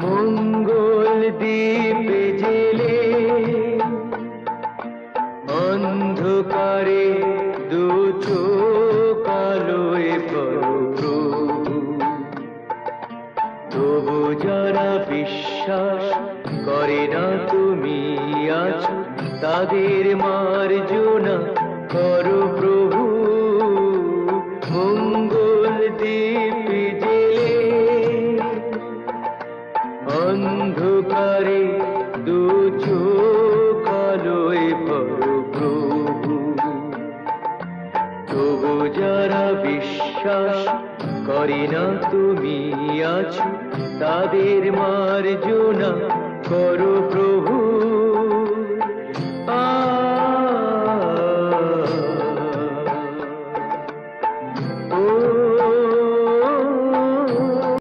মঙ্গল দ্বীপে জেলে অন্ধকারে দু চোখ আলোয় প্রভু, তবু যারা বিশ্বাস করে না তুমি আছো, তাদের মার্জনা করো প্রভু। মঙ্গল দ্বীপে জেলে অন্ধকারে দু চোখ আলোয় প্রভু, তবু যারা বিশ্বাস করে না তুমি আছো, তাদের মার্জনা করো প্রভু।